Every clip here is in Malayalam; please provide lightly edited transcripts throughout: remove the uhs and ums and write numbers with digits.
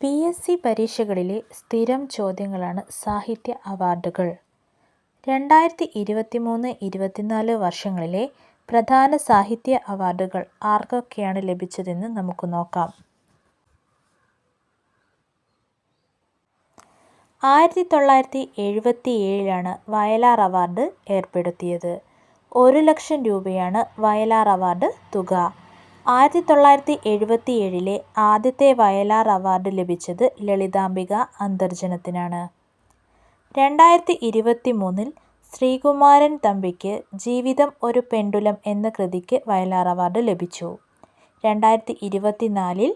PSC പരീക്ഷകളിലെ സ്ഥിരം ചോദ്യങ്ങളാണ് സാഹിത്യ അവാർഡുകൾ. 2023-24 വർഷങ്ങളിലെ പ്രധാന സാഹിത്യ അവാർഡുകൾ ആർക്കൊക്കെയാണ് ലഭിച്ചതെന്ന് നമുക്ക് നോക്കാം. 1977 വയലാർ അവാർഡ് ഏർപ്പെടുത്തിയത്. 1,00,000 രൂപയാണ് വയലാർ അവാർഡ് തുക. 1977 ആദ്യത്തെ വയലാർ അവാർഡ് ലഭിച്ചത് ലളിതാംബിക അന്തർജനത്തിനാണ്. 2023 ശ്രീകുമാരൻ തമ്പിക്ക് ജീവിതം ഒരു പെൻഡുലം എന്ന കൃതിക്ക് വയലാർ അവാർഡ് ലഭിച്ചു. 2024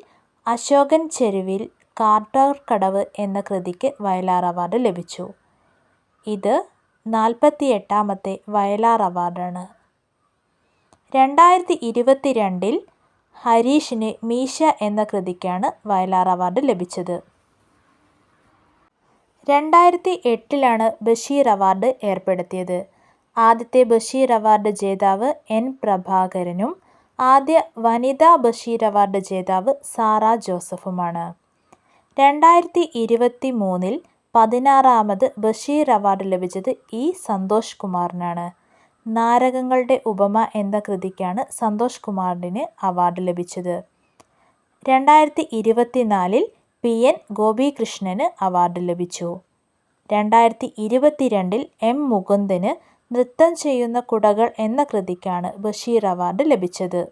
അശോകൻ ചെരുവിൽ കാർട്ടോർക്കടവ് എന്ന കൃതിക്ക് വയലാർ അവാർഡ് ലഭിച്ചു. ഇത് 48ാമത്തെ വയലാർ അവാർഡാണ്. 2022 ഹരീഷിന് മീശ എന്ന കൃതിക്കാണ് വയലാർ അവാർഡ് ലഭിച്ചത്. 2008 ബഷീർ അവാർഡ് ഏർപ്പെടുത്തിയത്. ആദ്യത്തെ ബഷീർ അവാർഡ് ജേതാവ് N. പ്രഭാകരനും ആദ്യ വനിതാ ബഷീർ അവാർഡ് ജേതാവ് സാറ ജോസഫുമാണ്. 2023 16ാമത് ബഷീർ അവാർഡ് ലഭിച്ചത് E. സന്തോഷ് കുമാറിനാണ്. നാരകങ്ങളുടെ ഉപമ എന്ന കൃതിക്കാണ് സന്തോഷ് കുമാറിന് അവാർഡ് ലഭിച്ചത്. 2024 PN ഗോപികൃഷ്ണന് അവാർഡ് ലഭിച്ചു. 2022 M. മുകുന്ദന് നൃത്തം ചെയ്യുന്ന കുടകൾ എന്ന കൃതിക്കാണ് ബഷീർ അവാർഡ് ലഭിച്ചത്.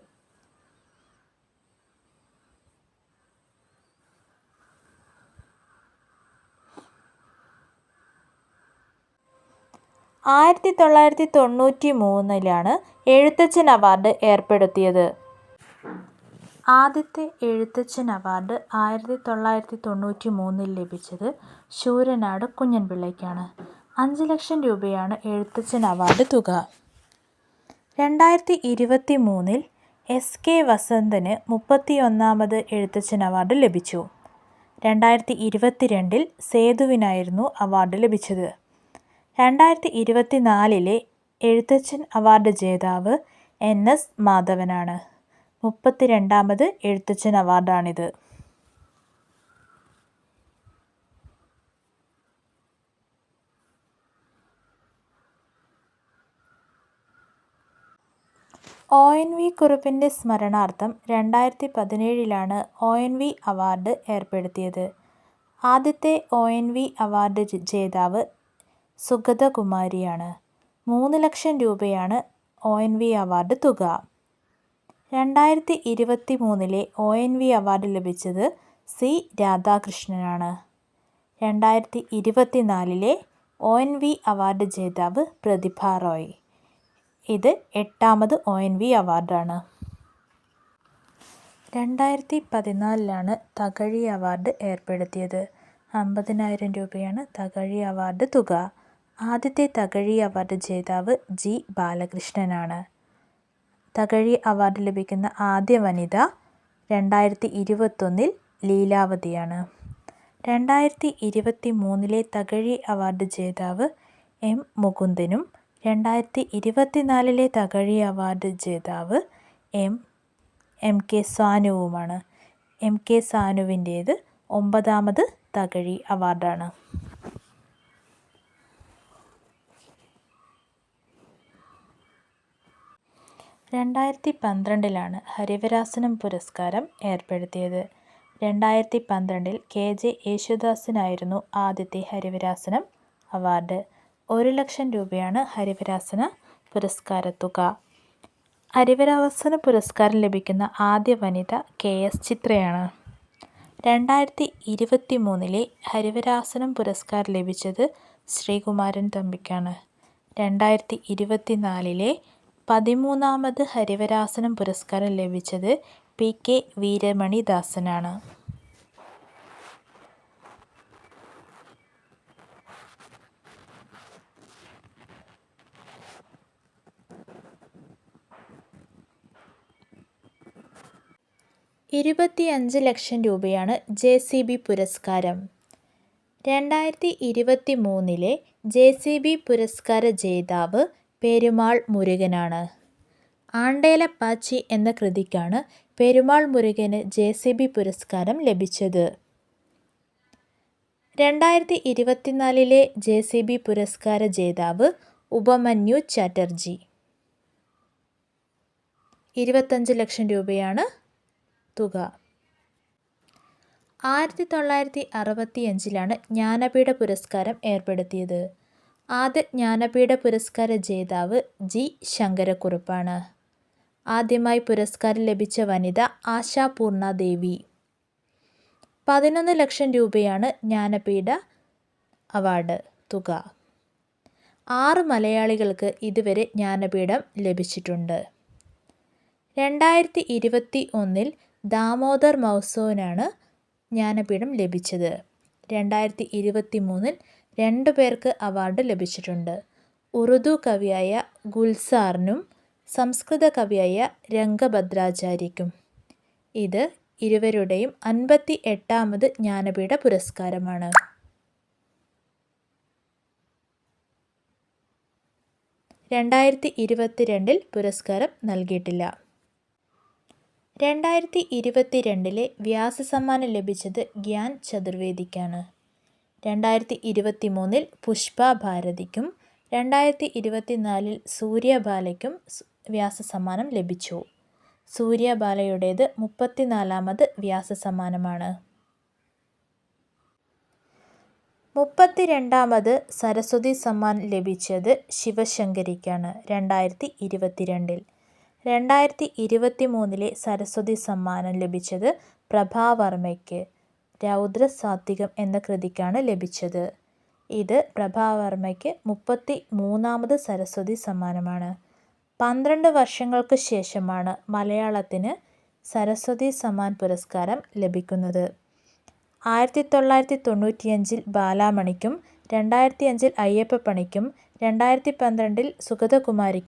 1993 എഴുത്തച്ഛൻ അവാർഡ് ഏർപ്പെടുത്തിയത്. ആദ്യത്തെ എഴുത്തച്ഛൻ അവാർഡ് 1993 ലഭിച്ചത് ശൂരനാട് കുഞ്ഞൻപിള്ളയ്ക്കാണ്. 5,00,000 രൂപയാണ് എഴുത്തച്ഛൻ അവാർഡ് തുക. 2023 S. K. വസന്തന് 31ാമത് എഴുത്തച്ഛൻ അവാർഡ് ലഭിച്ചു. 2022 സേതുവിനായിരുന്നു അവാർഡ് ലഭിച്ചത്. 2024 എഴുത്തച്ഛൻ അവാർഡ് ജേതാവ് N. S. മാധവനാണ്. 32ാമത് എഴുത്തച്ഛൻ അവാർഡാണിത്. ONV കുറുപ്പിൻ്റെ സ്മരണാർത്ഥം 2017 ONV അവാർഡ് ഏർപ്പെടുത്തിയത്. ആദ്യത്തെ ONV അവാർഡ് ജേതാവ് സുഗതകുമാരിയാണ്. 3,00,000 രൂപയാണ് ONV അവാർഡ് തുക. 2023 ONV അവാർഡ് ലഭിച്ചത് C. രാധാകൃഷ്ണനാണ്. 2024 ONV അവാർഡ് ജേതാവ് പ്രതിഭ റോയ്. ഇത് 8ാമത് ONV അവാർഡാണ്. 2014 തകഴി അവാർഡ് ഏർപ്പെടുത്തിയത്. 50,000 രൂപയാണ് തകഴി അവാർഡ് തുക. ആദ്യത്തെ തകഴി അവാർഡ് ജേതാവ് G. ബാലകൃഷ്ണനാണ്. തകഴി അവാർഡ് ലഭിക്കുന്ന ആദ്യ വനിത 2021 ലീലാവതിയാണ്. 2023 തകഴി അവാർഡ് ജേതാവ് M. മുകുന്ദനും 2024 തകഴി അവാർഡ് ജേതാവ് M. K. സാനുവുമാണ്. M. K. സാനുവിൻ്റേത് 9ാമത് തകഴി അവാർഡാണ്. 2012 ഹരിവരാസനം പുരസ്കാരം ഏർപ്പെടുത്തിയത്. 2012 KJ യേശുദാസിനായിരുന്നു ആദ്യത്തെ ഹരിവരാസനം അവാർഡ്. 1,00,000 രൂപയാണ് ഹരിവരാസന പുരസ്കാരത്തുക. ഹരിവരാസന പുരസ്കാരം ലഭിക്കുന്ന ആദ്യ വനിത KS ചിത്രയാണ്. 2023 ഹരിവരാസനം പുരസ്കാരം ലഭിച്ചത് ശ്രീകുമാരൻ തമ്പിക്കാണ്. 2024 13ാമത് ഹരിവരാസനം പുരസ്കാരം ലഭിച്ചത് PK വീരമണിദാസനാണ്. $25,00,000 രൂപയാണ് JCB പുരസ്കാരം. 2023 JCB പുരസ്കാര ജേതാവ് പെരുമാൾ മുരുകനാണ്. ആണ്ടേലപ്പാച്ചി എന്ന കൃതിക്കാണ് പെരുമാൾ മുരുകന് JCB പുരസ്കാരം ലഭിച്ചത്. 2024 JCB പുരസ്കാര ജേതാവ് ഉപമന്യു ചാറ്റർജി. 25 ലക്ഷം രൂപയാണ് തുക. 1965 ജ്ഞാനപീഠ പുരസ്കാരം ഏർപ്പെടുത്തിയത്. ആദ്യ ജ്ഞാനപീഠ പുരസ്കാര ജേതാവ് ജി ശങ്കരക്കുറുപ്പാണ്. ആദ്യമായി പുരസ്കാരം ലഭിച്ച വനിത ആശാപൂർണ ദേവി. 11 ലക്ഷം രൂപയാണ് ജ്ഞാനപീഠ അവാർഡ് തുക. 6 മലയാളികൾക്ക് ഇതുവരെ ജ്ഞാനപീഠം ലഭിച്ചിട്ടുണ്ട്. 2021 ദാമോദർ മൗസോനാണ് ജ്ഞാനപീഠം ലഭിച്ചത്. 2023 2 പേർക്ക് അവാർഡ് ലഭിച്ചിട്ടുണ്ട്. ഉറുദു കവിയായ ഗുൽസാറിനും സംസ്കൃത കവിയായ രംഗഭദ്രാചാര്യയ്ക്കും. ഇത് ഇരുവരുടെയും 58ാമത് ജ്ഞാനപീഠ പുരസ്കാരമാണ്. 2022 പുരസ്കാരം നൽകിയിട്ടില്ല. 2022 വ്യാസസമ്മാനം ലഭിച്ചത് ഗ്യാൻ ചതുർവേദിക്കാണ്. 2023 പുഷ്പ ഭാരതിക്കും 2024 സൂര്യബാലയ്ക്കും വ്യാസസമ്മാനം ലഭിച്ചു. സൂര്യബാലയുടേത് 34ാമത് വ്യാസസമ്മാനമാണ്. 32ാമത് സരസ്വതി സമ്മാൻ ലഭിച്ചത് ശിവശങ്കരിക്കാണ് 2022. 2023 സരസ്വതി സമ്മാനം ലഭിച്ചത് പ്രഭാവർമ്മയ്ക്ക്. രൗദ്രസാത്വികം എന്ന കൃതിക്കാണ് ലഭിച്ചത്. ഇത് പ്രഭാവർമ്മയ്ക്ക് 33ാമത് സരസ്വതി സമ്മാനമാണ്. 12 വർഷങ്ങൾക്ക് ശേഷമാണ് മലയാളത്തിന് സരസ്വതി സമ്മാൻ പുരസ്കാരം ലഭിക്കുന്നത്. 1995 ബാലാമണിക്കും 2005 അയ്യപ്പപ്പണിക്കും 2012 സുഗതകുമാരിക്കും